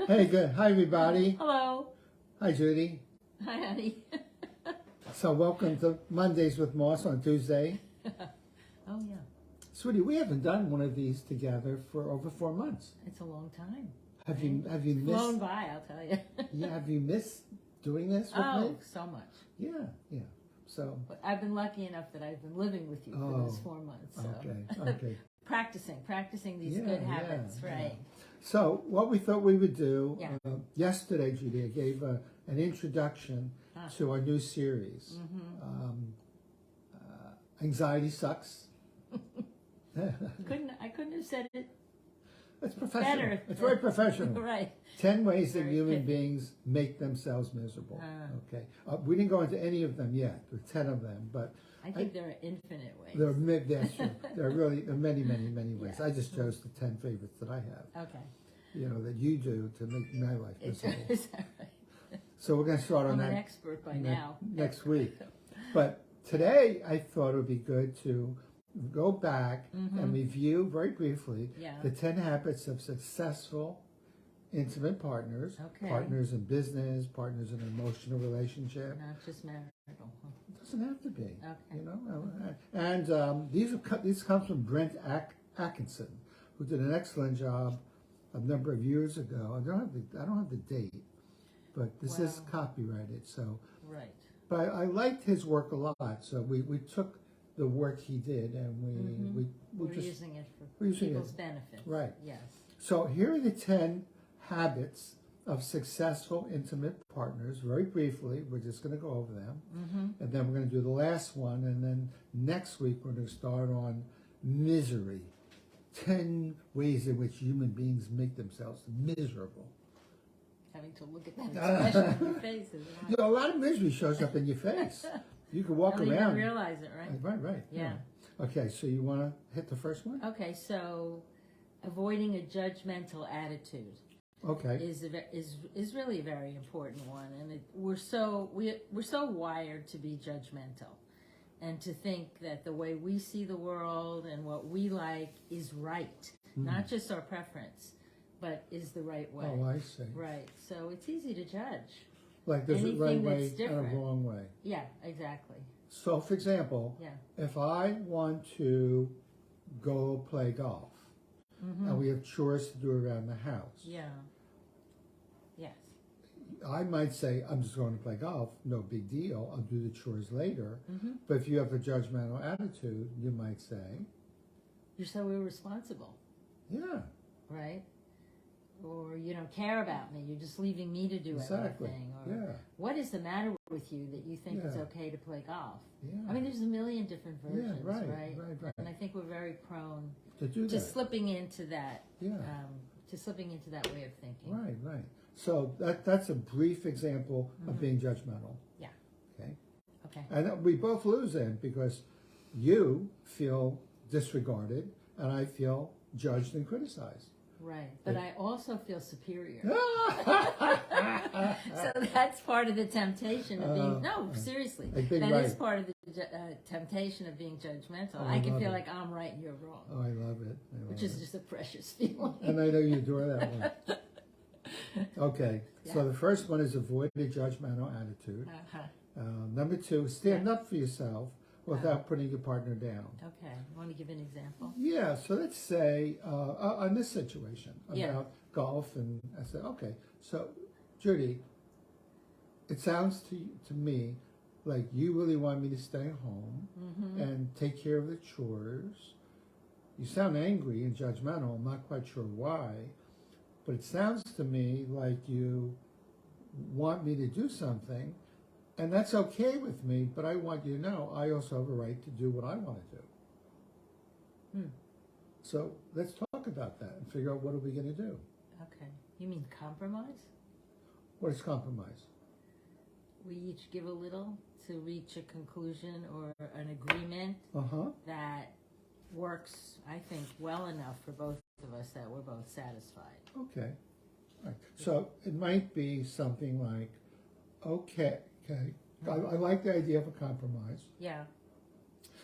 Hey, good. Hi, everybody. Hello. Hi, Judy. Hi, honey. So welcome to Mondays with Moss on Tuesday. Oh, yeah. Sweetie, we haven't done one of these together for over 4 months. It's a long time. Have right? you It's missed? flown by, I'll tell you. Yeah, have you missed doing this with me? So much. Yeah. So. But I've been lucky enough that I've been living with you for this 4 months. So. Okay. practicing these good habits, right? So what we thought we would do, yesterday, Judy, I gave an introduction to our new series. Anxiety Sucks. I couldn't have said it It's professional. better. It's very professional. Right. 10 ways that Very human good. beings make themselves miserable. Okay. We didn't go into any of them yet. There are 10 of them, but I think there are infinite ways. that's true. There are many, many, many ways. Yeah. I just chose the 10 favorites that I have. Okay. That you do to make my life miserable. Is that right? So we're going to start on I'm that an expert by now. next week. But today I thought it would be good to go back and review very briefly the 10 habits of successful intimate partners, partners in business, partners in an emotional relationship. Not just marital. It doesn't have to be. Okay. And these comes from Brent Atkinson, who did an excellent job a number of years ago. I don't have the date, but this is copyrighted. So, right. But I liked his work a lot. So we took the work he did and we're just using it for people's benefit. Right. Yes. So here are the 10 habits of successful intimate partners. Very briefly, we're just going to go over them. And then we're going to do the last one. And then next week, we're going to start on misery. 10 ways in which human beings make themselves miserable. Having to look at that expression on your face. A lot of misery shows up in your face. You can walk I don't around. even realize it, right? Right. Yeah. Okay, so you want to hit the first one? Okay, so avoiding a judgmental attitude. Okay. Is really a very important one, and we're so wired to be judgmental, and to think that the way we see the world and what we like is right, not just our preference, but is the right way. Oh, I see. Right. So it's easy to judge. Like there's a right way and a different. wrong way. Yeah, exactly. So, for example, if I want to go play golf, and we have chores to do around the house. Yeah. Yes. I might say, I'm just going to play golf, no big deal, I'll do the chores later. But if you have a judgmental attitude, you might say, you're so irresponsible. Yeah. Right? Or you don't care about me, you're just leaving me to do everything. Or what is the matter with you that you think it's okay to play golf? I mean, there's a million different versions, right? And I think we're very prone to slipping into that, to slipping into that way of thinking. Right. So that's a brief example of being judgmental. Yeah. Okay. And we both lose then because you feel disregarded and I feel judged and criticized. Right, but I also feel superior. So that's part of the temptation of being, seriously, that is part of the temptation of being judgmental. I can feel like I'm right and you're wrong. Oh, I love it. Which is just a precious feeling. And I know you adore that one. Okay, so the first one is avoid a judgmental attitude. Number 2, stand up for yourself without putting your partner down. Okay. Want to give an example? Yeah. So let's say on this situation about golf, and I said, okay, so Judy, it sounds to me like you really want me to stay home and take care of the chores. You sound angry and judgmental. I'm not quite sure why, but it sounds to me like you want me to do something. And that's okay with me, but I want you to know I also have a right to do what I want to do. So let's talk about that and figure out what are we going to do. Okay. You mean compromise? What is compromise? We each give a little to reach a conclusion or an agreement that works, I think, well enough for both of us that we're both satisfied. Okay. Right. So it might be something like, okay. I like the idea of a compromise. Yeah.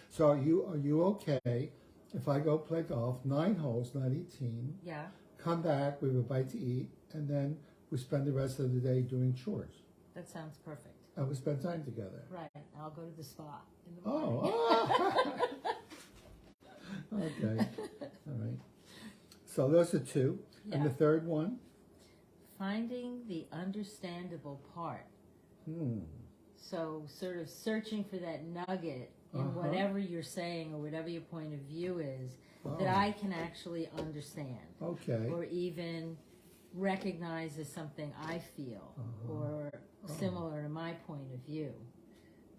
So are you okay if I go play golf, 9 holes, not 18? Yeah. Come back, we have a bite to eat, and then we spend the rest of the day doing chores. That sounds perfect. And we spend time together. Right. I'll go to the spa in the morning. Oh. Okay. All right. So those are two. Yeah. And the third one? Finding the understandable part. So sort of searching for that nugget in whatever you're saying or whatever your point of view is that I can actually understand. Okay. Or even recognize as something I feel or similar to my point of view.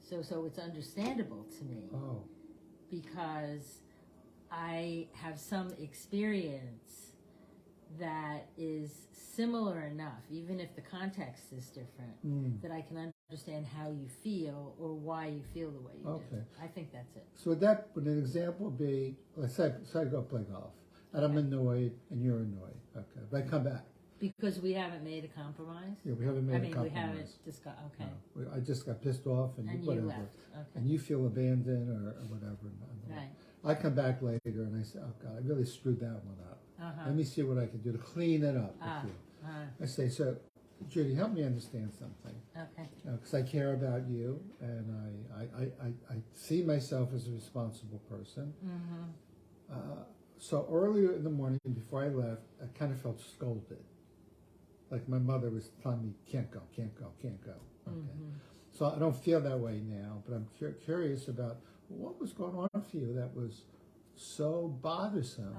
So it's understandable to me because I have some experience that is similar enough, even if the context is different, that I can understand how you feel or why you feel the way you do. I think that's it. So would an example be, let's say I go play golf, and I'm annoyed, and you're annoyed. Okay, but I come back. Because we haven't made a compromise? Yeah, we haven't made a compromise. We haven't discussed, okay. No, I just got pissed off, and whatever. You left, okay. And you feel abandoned or whatever. Right. I come back later, and I say, oh, God, I really screwed that one up. Let me see what I can do to clean it up with you. I say, so, Judy, help me understand something. Okay. Because I care about you, and I see myself as a responsible person. So earlier in the morning, before I left, I kind of felt scolded. Like my mother was telling me, can't go, can't go, can't go. Okay. So I don't feel that way now, but I'm curious about what was going on for you that was so bothersome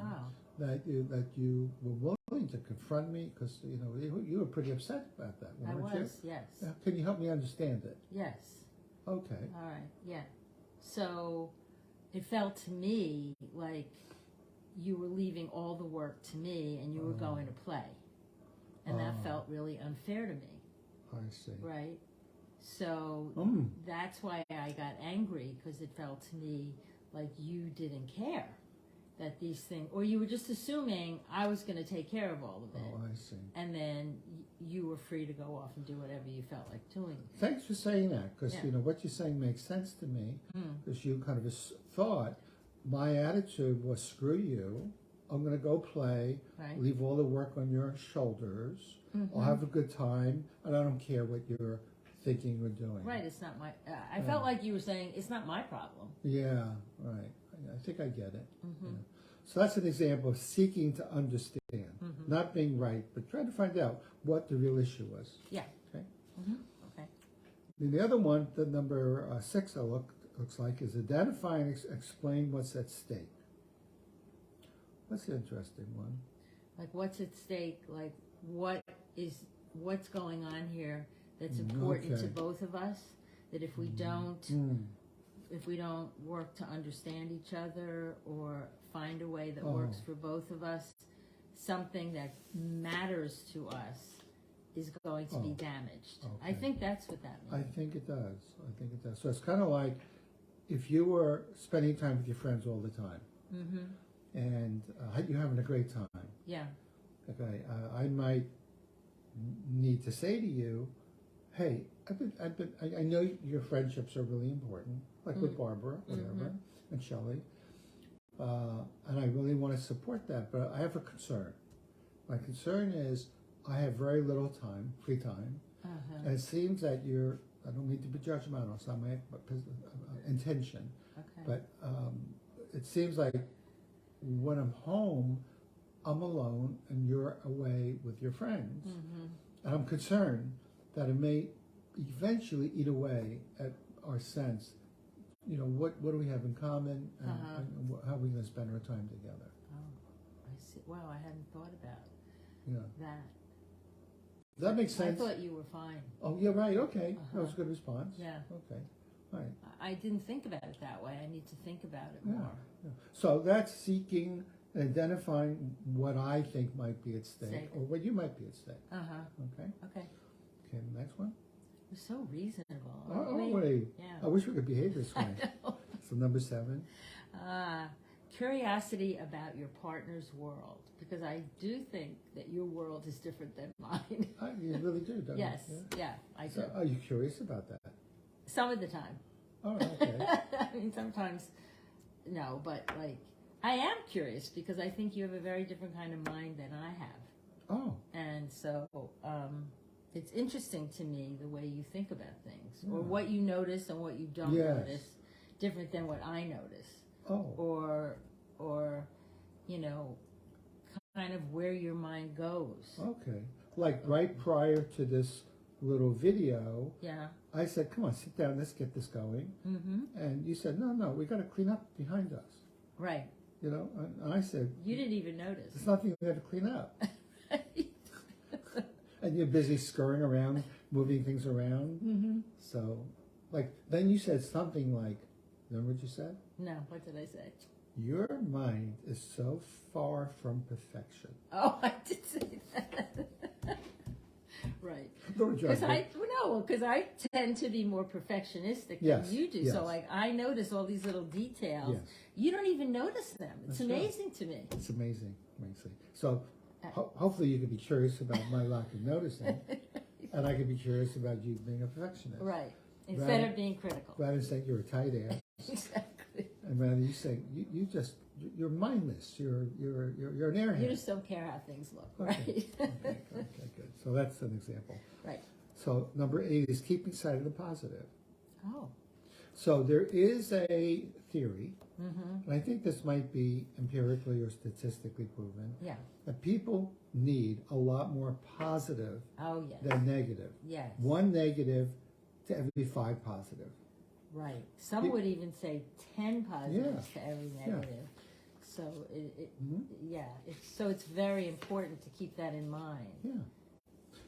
that you were willing to confront me, because you were pretty upset about that, weren't you? Yes. Can you help me understand it? Yes. Okay. All right. Yeah. So it felt to me like you were leaving all the work to me and you were going to play. And that felt really unfair to me. I see. Right? So that's why I got angry, because it felt to me like you didn't care that these things, or you were just assuming I was going to take care of all of it. Oh, I see. And then you were free to go off and do whatever you felt like doing. Thanks for saying that, because what you're saying makes sense to me, because you kind of thought my attitude was, screw you, I'm going to go play, leave all the work on your shoulders, I'll have a good time, and I don't care what you're thinking or doing. Right, it's not my, I felt like you were saying, it's not my problem. Yeah, right. I think I get it. Yeah. So that's an example of seeking to understand, not being right, but trying to find out what the real issue was. Yeah. Okay. Okay. And the other one, the number 6, looks like, is identify and explain what's at stake. That's an interesting one. Like, what's at stake? Like, what's going on here that's important to both of us? That if we don't work to understand each other or find a way that works for both of us, something that matters to us is going to be damaged. I think that's what that means. I think it does. So it's kind of like if you were spending time with your friends all the time, and you're having a great time. Yeah. Okay. I might need to say to you, hey, I know your friendships are really important, like with Barbara, whatever, and Shelley, and I really want to support that, but I have a concern. My concern is I have very little time, free time, and it seems that I don't mean to be judgmental, it's not my intention, but it seems like when I'm home, I'm alone and you're away with your friends, and I'm concerned that it may eventually eat away at our sense, what do we have in common, and how are we going to spend our time together? Oh, I see. Wow, I hadn't thought about that. Does that make sense? I thought you were fine. Oh, yeah, right, okay. That was a good response. Yeah. Okay, all right. I didn't think about it that way. I need to think about it more. Yeah. So that's seeking and identifying what I think might be at stake, or what you might be at stake. Okay? Okay. Okay, the next one? We're so reasonable. Wait. Yeah. I wish we could behave this way. So number 7. Curiosity about your partner's world, because I do think that your world is different than mine. You really do, don't yes. you? Yeah, I do. So are you curious about that? Some of the time. Oh, okay. I mean, sometimes, no, but like, I am curious because I think you have a very different kind of mind than I have. Oh. And So it's interesting to me the way you think about things, or what you notice and what you don't notice, different than what I notice. Or you know, kind of where your mind goes. Okay. Like right prior to this little video, I said, come on, sit down, let's get this going. And you said, no, we got to clean up behind us. Right. You know, and I said, you didn't even notice. There's nothing we have to clean up. And you're busy scurrying around, moving things around. So, like, then you said something like, remember what you said? No, what did I say? Your mind is so far from perfection. Oh, I did say that. Right. Because I tend to be more perfectionistic than you do. So, like, I notice all these little details. You don't even notice them. It's amazing to me. It's amazing. So, hopefully you can be curious about my lack of noticing, and I can be curious about you being a perfectionist. Right. Instead of being critical. Rather than saying you're a tight ass. Exactly. And rather you say you're mindless. You're an airhead. You just don't care how things look, right? Okay, good. So that's an example. Right. So number 8 is keeping sight of the positive. Oh. So there is a theory, and I think this might be empirically or statistically proven, that people need a lot more positive than negative. Yes. 1 negative to every 5 positive. Right. Some would even say 10 positives to every negative. So it's very important to keep that in mind. Yeah.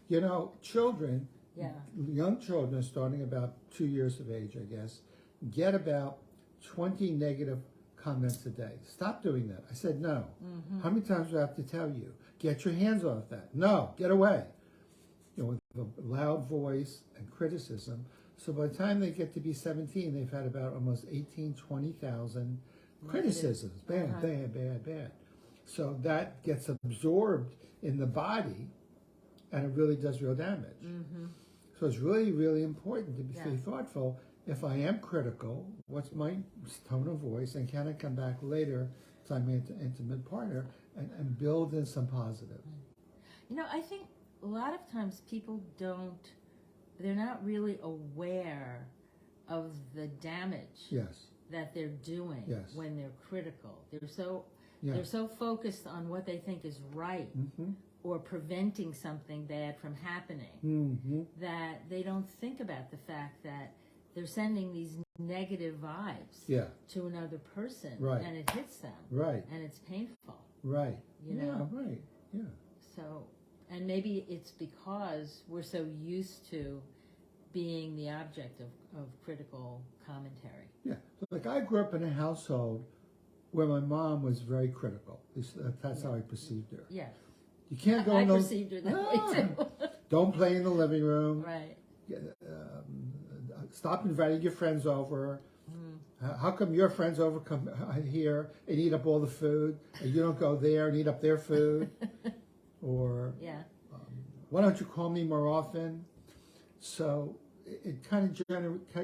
You know, children, young children starting about 2 years of age, I guess, get about 20 negative comments a day. Stop doing that. I said no. How many times do I have to tell you? Get your hands off that. No, get away. You know, with a loud voice and criticism. So by the time they get to be 17, they've had about almost 20,000 criticisms. Bad. So that gets absorbed in the body, and it really does real damage. So it's really, really important to be thoughtful. If I am critical, what's my tone of voice, and can I come back later to my intimate partner and build in some positive? You know, I think a lot of times people they're not really aware of the damage that they're doing when they're critical. They're so focused on what they think is right or preventing something bad from happening that they don't think about the fact that they're sending these negative vibes to another person and it hits them and it's painful. You know? So, and maybe it's because we're so used to being the object of critical commentary. Yeah, like I grew up in a household where my mom was very critical. That's how I perceived her. Yes. You can't go I perceived her that way too. Don't play in the living room. Right. Stop inviting your friends over. How come your friends over come here and eat up all the food, and you don't go there and eat up their food? Or why don't you call me more often? So it kind of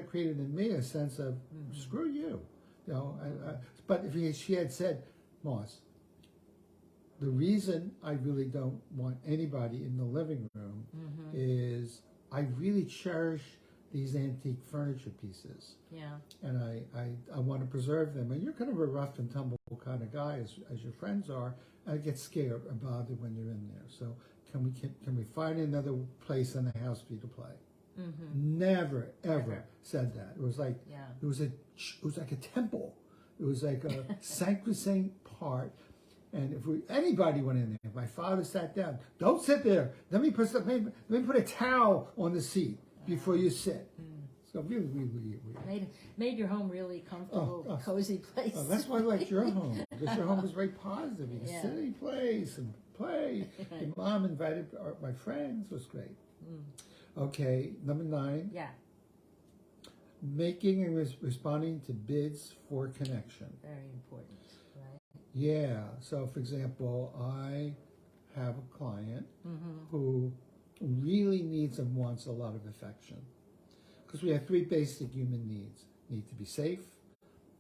created in me a sense of screw you, you know. But if she had said, Moss, the reason I really don't want anybody in the living room is I really cherish these antique furniture pieces. And I want to preserve them. And you're kind of a rough and tumble kind of guy, as your friends are. I get scared or bothered when you're in there. So can we find another place in the house for you to play? Never ever said that. It was like it was like a temple. It was like a sacrosanct part. And if anybody went in there, my father sat down. Don't sit there. Let me put a towel on the seat before you sit. So really weird. Made your home really comfortable, cozy place. That's why I liked your home, because your home was very positive. You could sit any place and play. Your mom invited my friends. It was great. Okay, number 9. Making and responding to bids for connection. Very important, right? Yeah. So, for example, I have a client who really needs and wants a lot of affection. Because we have 3 basic human needs. Need to be safe,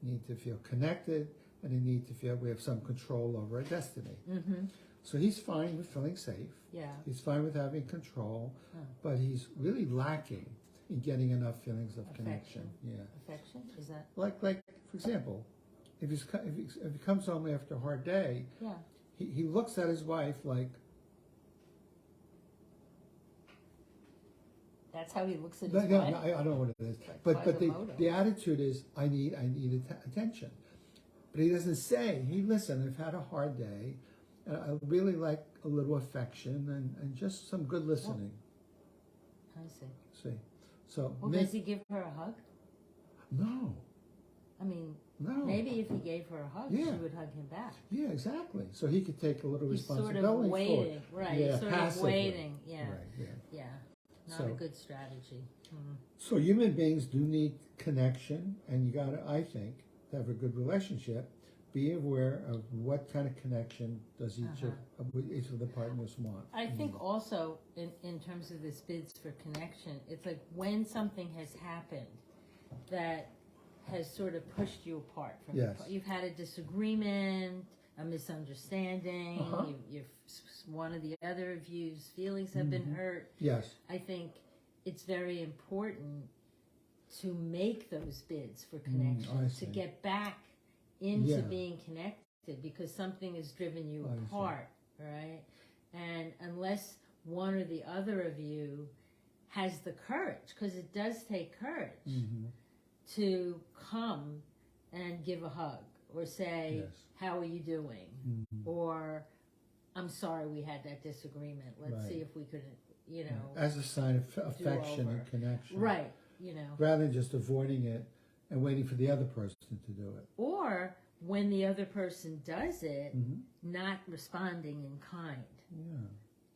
need to feel connected, and a need to feel we have some control over our destiny. So he's fine with feeling safe. Yeah. He's fine with having control, but he's really lacking in getting enough feelings of connection. Yeah. Affection? Is that? Like for example, if he comes home after a hard day, yeah, he looks at his wife like. That's how he looks at his wife? No, I don't know what it is. Like but the attitude is, I need attention. But he doesn't say, hey, listen, I've had a hard day, and I really like a little affection and just some good listening. Oh. I see. So does he give her a hug? No. I mean, no. Maybe if he gave her a hug, she would hug him back. Yeah, exactly. So he could take a little responsibility sort of waiting, for it. Right. Yeah, He's sort passively. of waiting. Yeah. Right, Yeah. Not a good strategy. So human beings do need connection, and you got to, I think, to have a good relationship, be aware of what kind of connection does each of the partners want. I think also, in terms of this bids for connection, it's like when something has happened that has sort of pushed you apart from you've had a disagreement, a misunderstanding, you've one of the other of you's feelings have been hurt. Yes. I think it's very important to make those bids for connection, to get back into being connected, because something has driven you apart, right? And unless one or the other of you has the courage, because it does take courage to come and give a hug or say, how are you doing? Or, I'm sorry we had that disagreement. Let's see if we could, as a sign of affection and connection. Right, rather than just avoiding it and waiting for the other person to do it. Or when the other person does it, not responding in kind.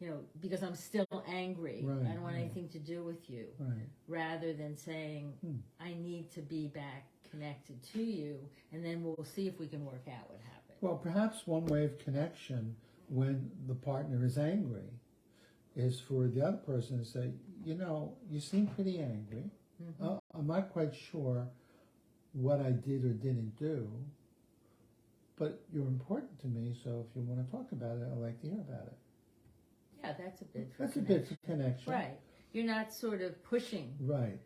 Yeah. Because I'm still angry. Right, I don't want anything to do with you. Right. Rather than saying, I need to be back connected to you, and then we'll see if we can work out what happened. Well, perhaps one way of connection when the partner is angry is for the other person to say, you seem pretty angry. I'm not quite sure what I did or didn't do, but you're important to me, so if you want to talk about it, I'd like to hear about it. Yeah, that's a bit for That's connection. a bit for connection. Right. You're not sort of pushing. Right.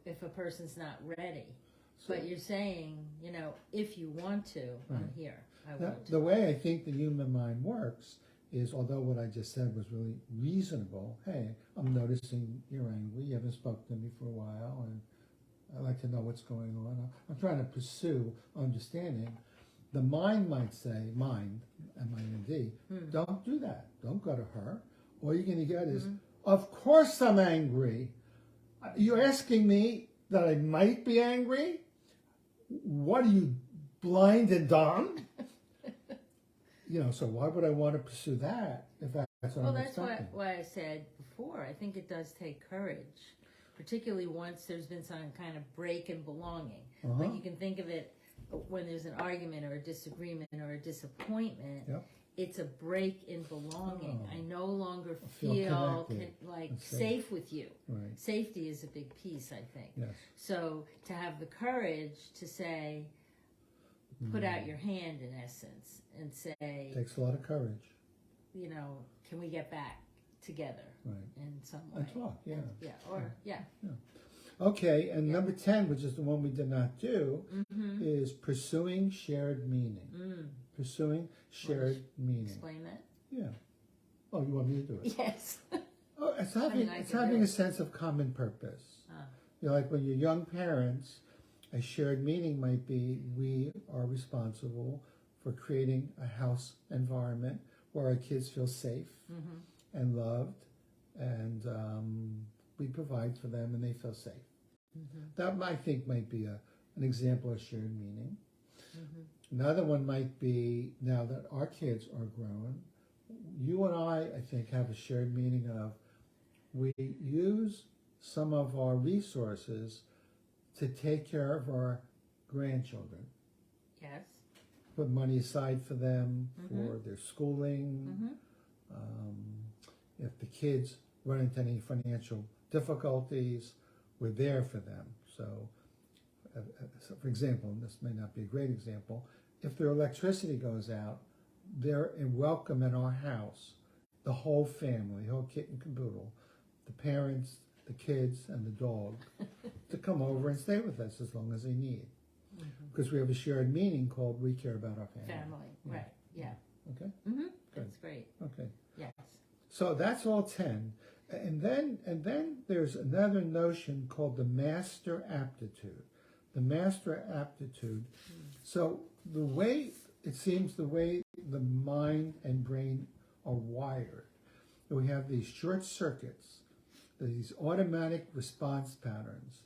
If a person's not ready. But you're saying, if you want to, I'm here. The way I think the human mind works is, although what I just said was really reasonable, hey, I'm noticing you're angry, you haven't spoken to me for a while, and I'd like to know what's going on. I'm trying to pursue understanding. The mind might say, mind, M-I-N-D, don't do that. Don't go to her. All you're going to get is, of course I'm angry. You're asking me that I might be angry? What are you, blind and dumb? So why would I want to pursue that if that's what I'm expecting? Well, that's why I said before, I think it does take courage, particularly once there's been some kind of break in belonging. Like you can think of it when there's an argument or a disagreement or a disappointment. It's a break in belonging. I no longer feel safe with you. Right. Safety is a big piece, I think. Yes. So to have the courage to say, put out your hand in essence and say, it takes a lot of courage. Can we get back together in some way? And talk, Okay, and number 10, which is the one we did not do, is pursuing shared meaning. Pursuing shared meaning. Explain that? Yeah. Oh, you want me to do it? Yes. It's having a sense of common purpose. Like when you're young parents, a shared meaning might be we are responsible for creating a house environment where our kids feel safe and loved, and we provide for them and they feel safe. That, I think, might be an example of shared meaning. Another one might be, now that our kids are grown, you and I think, have a shared meaning of we use some of our resources to take care of our grandchildren. Yes. Put money aside for them, for their schooling. If the kids run into any financial difficulties, we're there for them. So for example, and this may not be a great example, if their electricity goes out, they're welcome in our house, the whole family, the whole kit and caboodle, the parents, the kids, and the dog, to come over and stay with us as long as they need. Because we have a shared meaning called we care about our family. Right, yeah. Okay? That's great. Okay. Yes. So that's all 10. And then there's another notion called the master aptitude. The master aptitude. So the way, it seems the way the mind and brain are wired, we have these short circuits, these automatic response patterns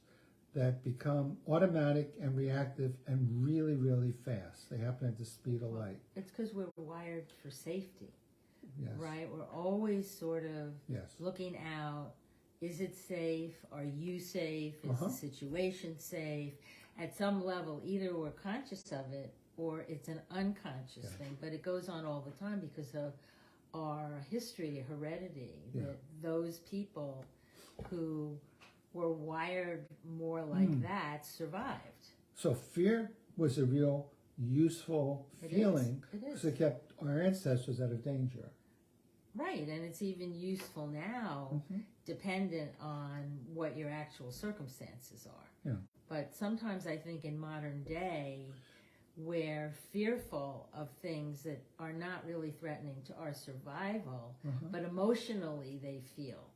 that become automatic and reactive and really, really fast. They happen at the speed of light. It's because we're wired for safety. Yes. Right? We're always sort of Yes. looking out. Is it safe? Are you safe? Is the situation safe? At some level, either we're conscious of it or it's an unconscious thing, but it goes on all the time because of our history, heredity, that those people who were wired more like that survived. So fear was a real useful feeling because it kept our ancestors out of danger. Right, and it's even useful now, dependent on what your actual circumstances are. Yeah. But sometimes I think in modern day, we're fearful of things that are not really threatening to our survival, but emotionally they feel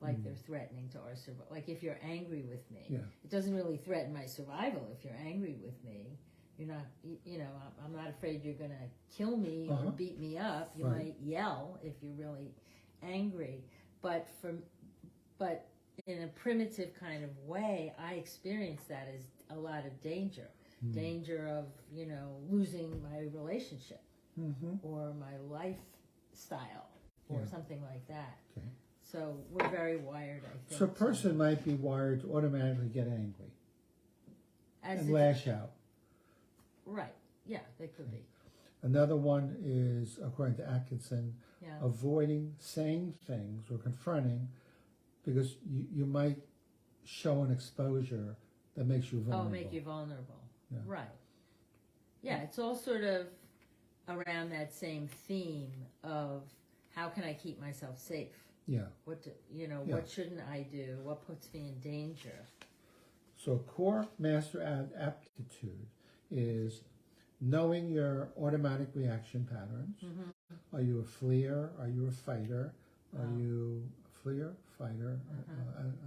like they're threatening to our survival. Like if you're angry with me, it doesn't really threaten my survival if you're angry with me. You're not, I'm not afraid you're going to kill me or beat me up. You might yell if you're really angry. But in a primitive kind of way, I experience that as a lot of danger. Danger of, losing my relationship or my lifestyle or something like that. Okay. So we're very wired, I think. So a person might be wired to automatically get angry and lash out. Right. Yeah, they could be. Another one is, according to Atkinson, avoiding saying things or confronting because you might show an exposure that makes you vulnerable. Oh, make you vulnerable. Yeah. Right. Yeah, it's all sort of around that same theme of how can I keep myself safe? Yeah. What shouldn't I do? What puts me in danger? So core master aptitude is knowing your automatic reaction patterns. Are you a fleer? Are you a fighter? Are you a fleer, fighter?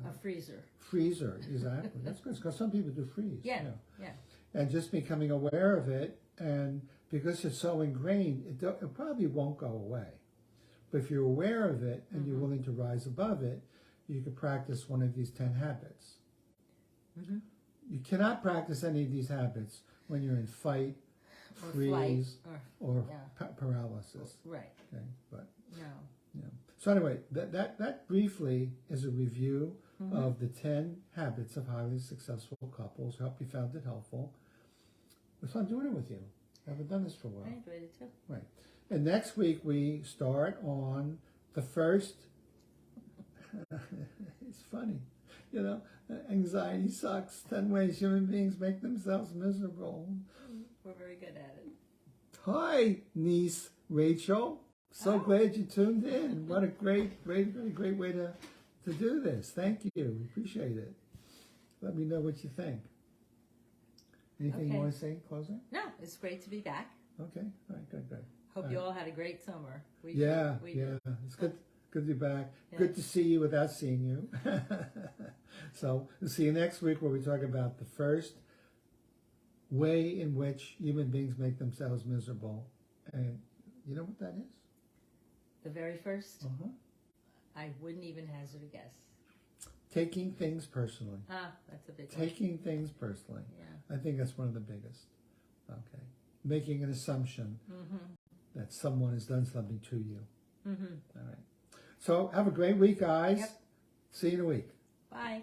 A freezer. Freezer, exactly. That's good because some people do freeze. Yeah. And just becoming aware of it, and because it's so ingrained, it probably won't go away. But if you're aware of it and you're willing to rise above it, you can practice one of these 10 habits. You cannot practice any of these habits when you're in fight, freeze, or paralysis. Right. Okay, but no. Yeah. So anyway, that briefly is a review of the 10 habits of highly successful couples. Hope you found it helpful. It was fun doing it with you. I haven't done this for a while. I enjoyed it too. Right. And next week we start on the first. It's funny. Anxiety sucks. 10 ways human beings make themselves miserable. We're very good at it. Hi, niece Rachel. So glad you tuned in. What a great way to do this. Thank you. We appreciate it. Let me know what you think. Anything you want to say in closing? No, it's great to be back. Okay. All right, good. Hope you all had a great summer. We did. It's good to be back. Yeah. Good to see you without seeing you. So we'll see you next week where we talk about the first way in which human beings make themselves miserable. And you know what that is? The very first? I wouldn't even hazard a guess. Taking things personally. That's a big one. Taking things personally. Yeah. I think that's one of the biggest. Okay. Making an assumption that someone has done something to you. All right. So have a great week, guys. Yep. See you in a week. Bye.